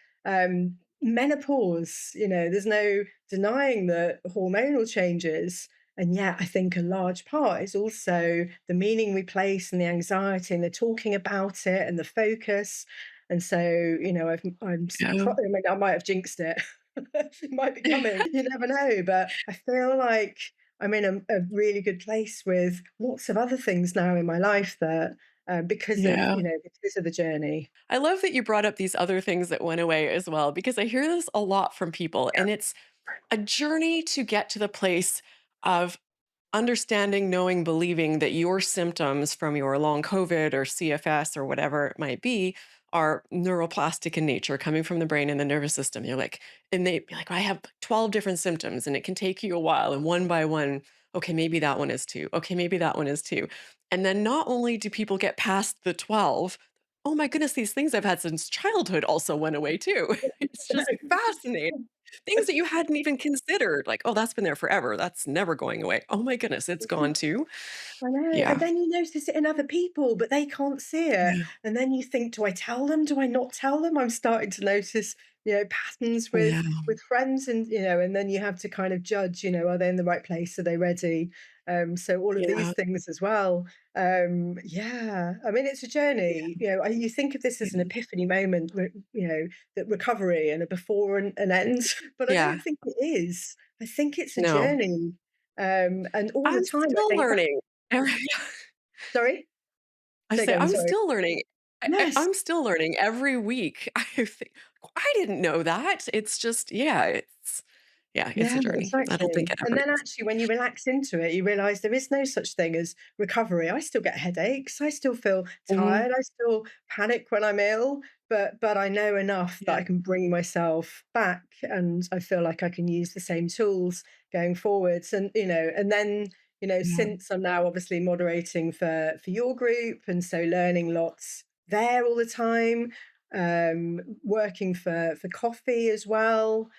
Menopause, there's no denying the hormonal changes. And yet, I think a large part is also the meaning we place and the anxiety and the talking about it and the focus. And so, Yeah. I mean, I might have jinxed it. It might be coming. You never know. But I feel like I'm in a really good place with lots of other things now in my life that Yeah. because of the journey. I love that you brought up these other things that went away as well, because I hear this a lot from people, and it's a journey to get to the place of understanding, knowing, believing that your symptoms from your long COVID or CFS or whatever it might be are neuroplastic in nature, coming from the brain and the nervous system. You're like, and they be like, I have 12 different symptoms, and it can take you a while. And one by one, okay, maybe that one is two. Okay, maybe that one is two. And then not only do people get past the 12, oh my goodness, these things I've had since childhood also went away too. It's just fascinating. Things that you hadn't even considered, like, "Oh, that's been there forever. That's never going away. Oh my goodness, it's gone too." I know, and Yeah. then you notice it in other people, but they can't see it, Yeah. and then you think, "Do I tell them? Do I not tell them?" I'm starting to notice, patterns Yeah. with friends, and and then you have to kind of judge, are they in the right place? Are they ready? So all of these Yeah. things as well. Yeah, I mean, it's a journey. You think of this as an Yeah. epiphany moment, that recovery and a before and an end, but I don't Yeah. think it is. I think it's a No. journey, and all the I'm time I still think back. learning. Sorry? I Say say again, I'm sorry. still learning. Yes. I'm still learning every week. I think, "I didn't know that." It's just it's Yeah, a journey. I don't think exactly. it And ever then is. actually when you relax into it, you realise there is no such thing as recovery. I still get headaches, I still feel Mhm. tired, I still panic when I'm ill, but I know enough that Yeah. I can bring myself back, and I feel like I can use the same tools going forwards. And and then, Yeah. since I'm now obviously moderating for your group, and so learning lots there all the time, working for COFFI as well,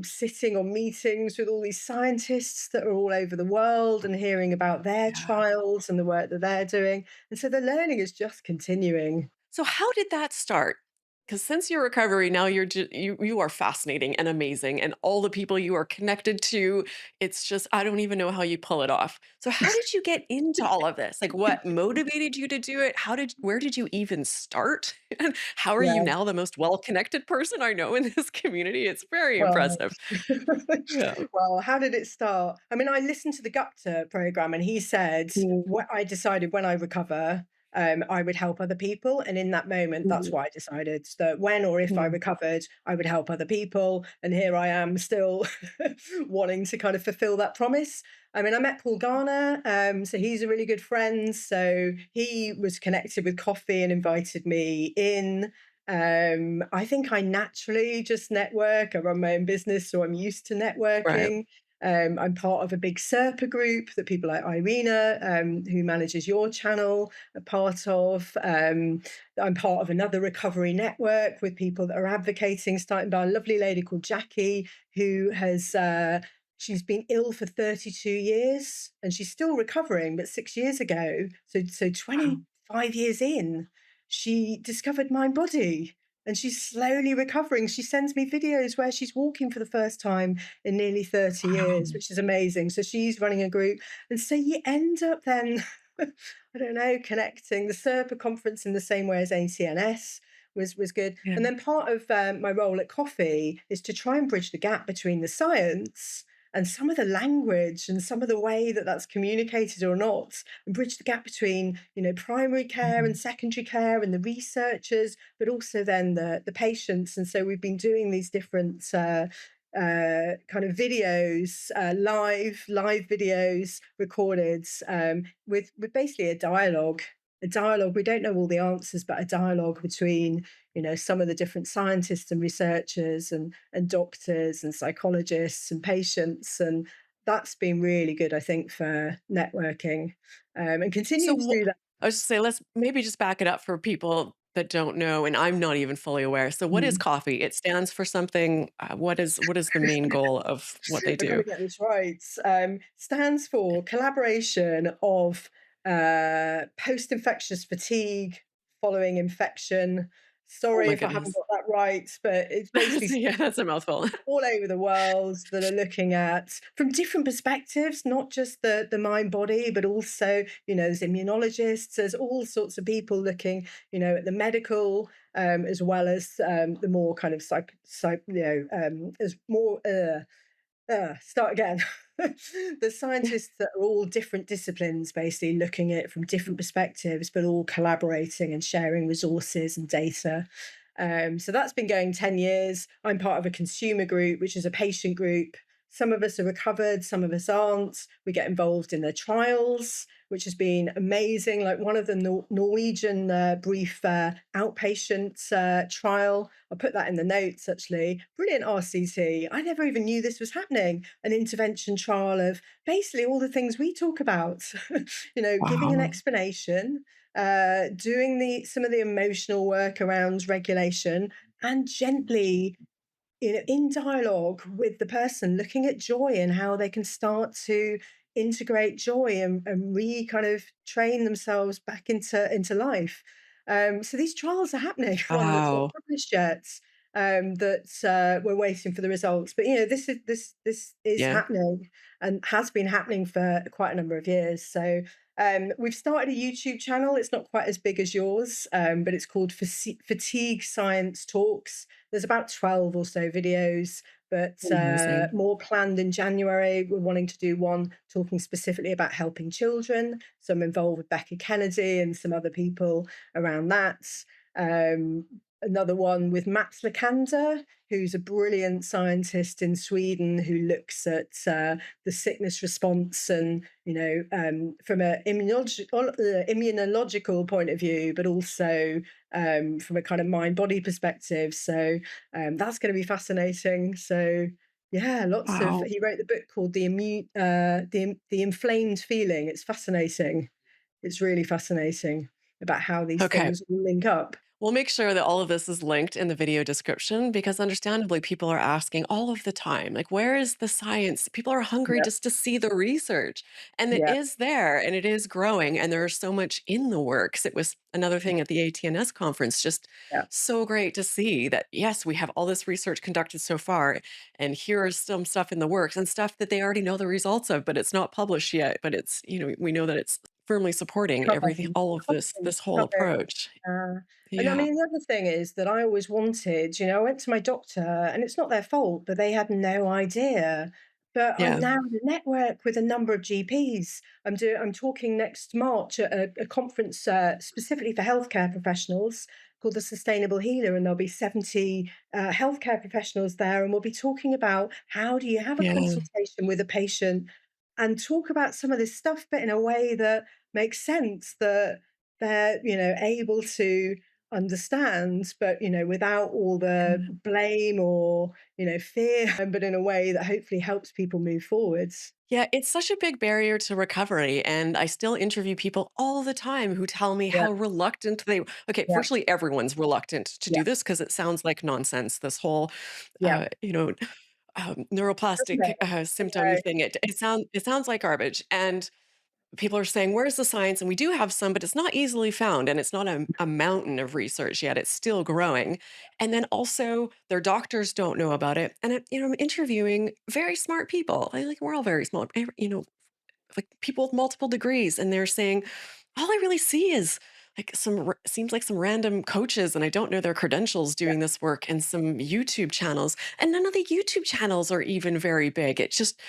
sitting on meetings with all these scientists that are all over the world and hearing about their Yeah. trials and the work that they're doing. And so the learning is just continuing. So how did that start? Because since your recovery, now you are fascinating and amazing, and all the people you are connected to, it's just I don't even know how you pull it off. So how did you get into all of this? Like, what motivated you to do it? Where did you even start? And how are you Yeah. now the most well connected person I know in this community? It's very Well, impressive. Yeah. well, how did it start? I mean, I listened to the Gupta program, and he said, Mhm. what I decided when I recover, I would help other people. And in that moment, that's Mhm. why I decided that when or if I Mhm. recovered, I would help other people. And here I am still wanting to kind of fulfill that promise. I mean, I met Paul Garner, so he's a really good friend. So he was connected with coffee and invited me in. I think I naturally just network. I run my own business, so I'm used to Right. networking. I'm part of a big Serpa group that people like Irina, who manages your channel, are part of. I'm part of another recovery network with people that are advocating, starting by a lovely lady called Jackie, who has. She's been ill for 32 years and she's still recovering, but 6 years ago, so Wow. 25 years in, she discovered Mind Body and she's slowly recovering. She sends me videos where she's walking for the first time in nearly 30 years, Wow. which is amazing. So she's running a group. And so you end up then I don't know, connecting the SERPA conference in the same way as ACNS was good. Yeah. And then part of my role at COFFI is to try and bridge the gap between the science and some of the language and some of the way that that's communicated or not, and bridge the gap between, primary care and Mhm. secondary care and the researchers, but also then the patients. And so we've been doing these different kind of videos, live videos recorded, with basically a dialogue. A dialogue. We don't know all the answers, but a dialogue between some of the different scientists and researchers and doctors and psychologists and patients, and that's been really good, I think, for networking, and So continuing to wh do that. I was just say, let's maybe just back it up for people that don't know, and I'm not even fully aware. So what is Mm. COFFI? It stands for something, what is the main goal of what they I've got to do? get this right. Stands for collaboration of post-infectious fatigue following infection. Oh Sorry my if I haven't goodness. got that right, but it's basically Yeah, that's a mouthful. all over the world that are looking at from different perspectives, not just the mind body, but also there's immunologists, there's all sorts of people looking at the medical, as well as the more kind of as more start again. The scientists that are all different disciplines, basically looking at it from different perspectives, but all collaborating and sharing resources and data. So that's been going 10 years. I'm part of a consumer group, which is a patient group. Some of us are recovered, some of us aren't. We get involved in their trials, which has been amazing. Like one of the Norwegian brief outpatient trial. I'll put that in the notes, actually. Brilliant RCT. I never even knew this was happening. An intervention trial of basically all the things we talk about, giving an Wow. explanation, doing some of the emotional work around regulation, and gently in dialogue with the person, looking at joy and how they can start to integrate joy and kind of train themselves back into life. So these trials are happening. One that's not Wow. published yet. That we're waiting for the results, but this is Yeah. happening and has been happening for quite a number of years. So we've started a YouTube channel. It's not quite as big as yours, but it's called Fatigue Science Talks. There's about 12 or so videos, but Amazing. more planned in January. We're wanting to do one talking specifically about helping children. So I'm involved with Becca Kennedy and some other people around that. Um, Another one with Mats Lakander, who's a brilliant scientist in Sweden who looks at the sickness response and, from an immunological point of view, but also from a kind of mind body perspective. So that's going to be fascinating. So yeah, lots of. Wow. He wrote the book called the Inflamed Feeling. It's fascinating. It's really fascinating about how these Okay. things all link up. We'll make sure that all of this is linked in the video description because understandably people are asking all of the time, like, where is the science? People are hungry Yeah, just to see the research. And it yeah, is there and it is growing and there's so much in the works. It was another thing at the ATNS conference, just yeah. so great to see that, yes, we have all this research conducted so far, and here is some stuff in the works and stuff that they already know the results of, but it's not published yet. But it's, we know that it's firmly supporting everything, Coming, all of this, coming, this whole coming. approach. And I Yeah. mean, the other thing is that I always wanted, I went to my doctor and it's not their fault, but they had no idea. But I'm Yeah. now in a network with a number of GPs. I'm talking next March at a conference specifically for healthcare professionals called the Sustainable Healer, and there'll be 70 healthcare professionals there, and we'll be talking about how do you have a Yeah. consultation with a patient and talk about some of this stuff, but in a way that makes sense, that they're able to understand, but without all the blame or fear, but in a way that hopefully helps people move forwards. Yeah, it's such a big barrier to recovery, and I still interview people all the time who tell me Yeah, how reluctant they okay, yeah, virtually everyone's reluctant to yeah, do this because it sounds like nonsense, this whole, yeah. Doesn't neuroplastic, it? I symptom know. thing. It sounds like garbage, and people are saying, "Where's the science?" And we do have some, but it's not easily found, and it's not a mountain of research yet. It's still growing. And then also, their doctors don't know about it. And I'm interviewing very smart people. Like we're all very smart, like people with multiple degrees, and they're saying, all I really see is like seems like some random coaches, and I don't know their credentials Yeah. doing this work, and some YouTube channels, and none of the YouTube channels are even very big. It's just,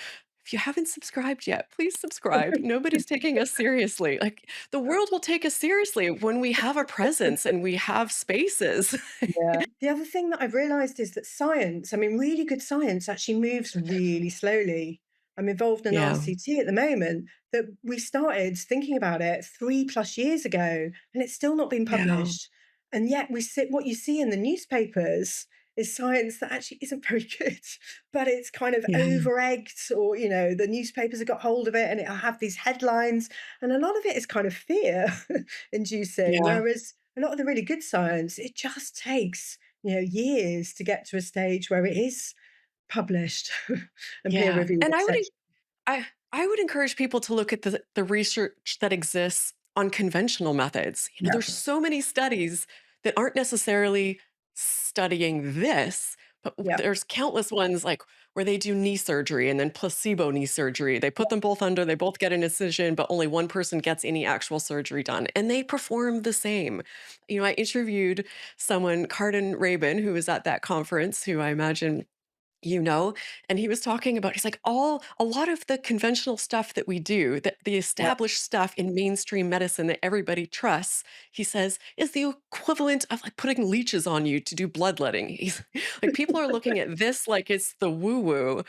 if you haven't subscribed yet, please subscribe. Nobody's taking us seriously. Like the world will take us seriously when we have a presence and we have spaces. Yeah. The other thing that I've realized is that science, I mean, really good science actually moves really slowly. I'm involved in an Yeah. RCT at the moment that we started thinking about it 3+ years ago, and it's still not been Yeah. published. And yet we sit what you see in the newspapers is science that actually isn't very good, but it's kind of Yeah. over egged, or the newspapers have got hold of it and it'll have these headlines. And a lot of it is kind of fear inducing. Yeah. Whereas a lot of the really good science, it just takes, years to get to a stage where it is published and peer Yeah. reviewed, And etc. I would encourage people to look at the research that exists on conventional methods. Yeah, There's so many studies that aren't necessarily studying this, but yeah, there's countless ones like where they do knee surgery and then placebo knee surgery. They put them both under, they both get an incision, but only one person gets any actual surgery done, and they perform the same. I interviewed someone, Cardin Rabin, who was at that conference, who I imagine you know and he was talking about, he's like, a lot of the conventional stuff that we do, that the yeah, established stuff in mainstream medicine that everybody trusts, he says, is the equivalent of like putting leeches on you to do bloodletting. He's like, people are looking at this like it's the woo woo,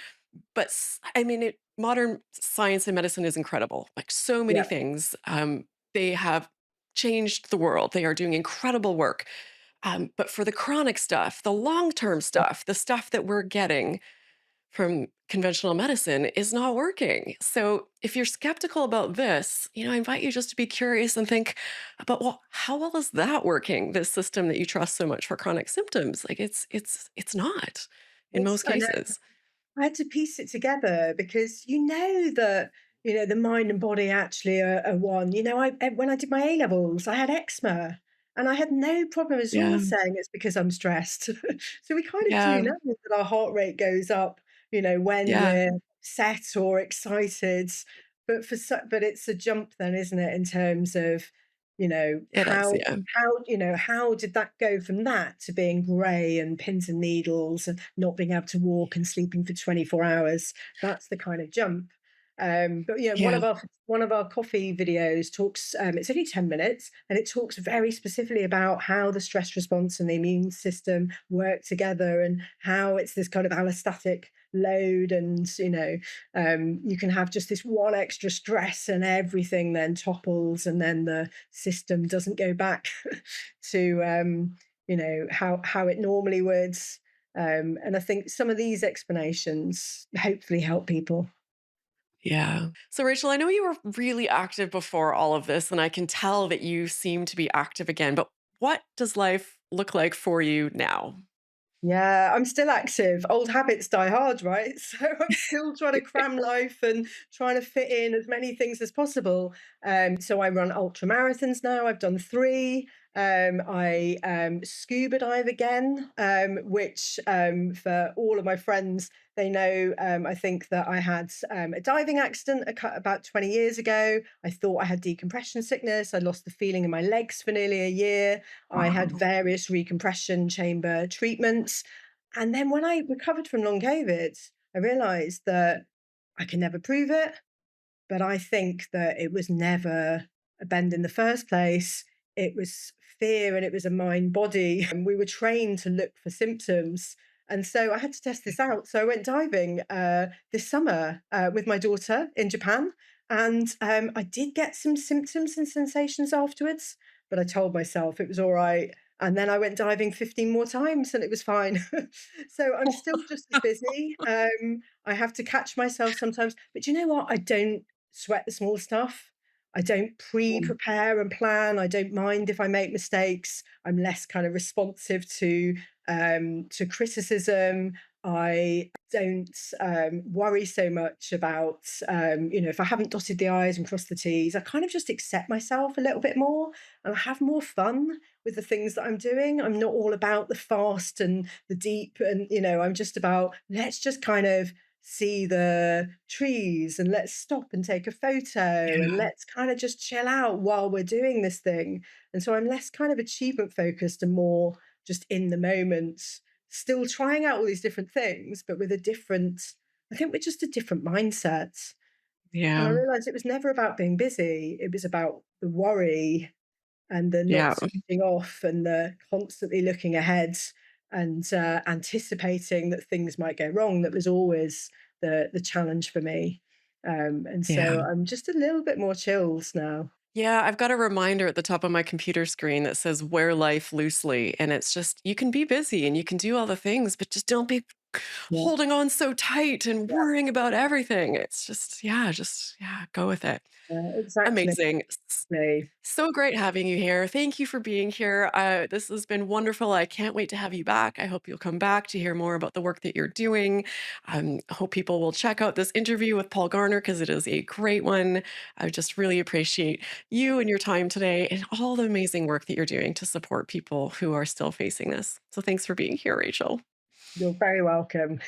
but I mean, modern science and medicine is incredible, like so many yeah, things. They have changed the world, they are doing incredible work. But for the chronic stuff, the long term yeah. stuff, the stuff that we're getting from conventional medicine is not working. So if you're skeptical about this, I invite you just to be curious and think about, well, how well is that working? This system that you trust so much for chronic symptoms, like it's not in most I know. cases. I had to piece it together because that the mind and body actually are one. When I did my A levels, I had eczema, and I had no problem at all Yeah, saying it's because I'm stressed. So we kind of do yeah, know that our heart rate goes up, when yeah. we're set or excited. But it's a jump then, isn't it, in terms of It is. Yeah, how did that go from that to being grey and pins and needles and not being able to walk and sleeping for 24 hours? That's the kind of jump. But one yeah, of our coffee videos talks. It's only 10 minutes, and it talks very specifically about how the stress response and the immune system work together, and how it's this kind of allostatic load, and you can have just this one extra stress and everything then topples, and then the system doesn't go back to how it normally would. And I think some of these explanations hopefully help people. yeah. So, Rachel, I know you were really active before all of this, and I can tell that you seem to be active again, but what does life look like for you now? Yeah, I'm still active. Old habits die hard, right? So I'm still trying to cram life and trying to fit in as many things as possible. So I run ultramarathons now. I've done three. I scuba dive again, which for all of my friends, they know. I think that I had a diving accident about 20 years ago. I thought I had decompression sickness. I lost the feeling in my legs for nearly a year. I had Wow. various recompression chamber treatments. And then when I recovered from long COVID, I realized that I can never prove it, but I think that it was never a bend in the first place. It was fear, and it was a mind body. And we were trained to look for symptoms. And so I had to test this out. So I went diving this summer with my daughter in Japan. And I did get some symptoms and sensations afterwards, but I told myself it was all right. And then I went diving 15 more times and it was fine. So I'm still just as busy. I have to catch myself sometimes. But you know what? I don't sweat the small stuff. I don't Mm. pre-prepare and plan. I don't mind if I make mistakes. I'm less kind of responsive to criticism. I don't worry so much about if I haven't dotted the i's and crossed the t's. I kind of just accept myself a little bit more, and I have more fun with the things that I'm doing. I'm not all about the fast and the deep, and I'm just about, let's just kind of see the trees and let's stop and take a photo and Yeah. let's kind of just chill out while we're doing this thing. And so I'm less kind of achievement focused and more just in the moment, still trying out all these different things, but with a different, I think with just a different mindset. And I Yeah. realized it was never about being busy, it was about the worry and the not Yeah. switching off and the constantly looking ahead and anticipating that things might go wrong. That was always the challenge for me. And Yeah. so I'm just a little bit more chilled now. Yeah, I've got a reminder at the top of my computer screen that says wear life loosely. And it's just, you can be busy and you can do all the things, but just don't be Yeah, holding on so tight and yeah, worrying about everything. It's just, yeah, go with it. exactly. Amazing. So great having you here. Thank you for being here. This has been wonderful. I can't wait to have you back. I hope you'll come back to hear more about the work that you're doing. I hope people will check out this interview with Paul Garner because it is a great one. I just really appreciate you and your time today and all the amazing work that you're doing to support people who are still facing this. So thanks for being here, Rachel. You're very welcome.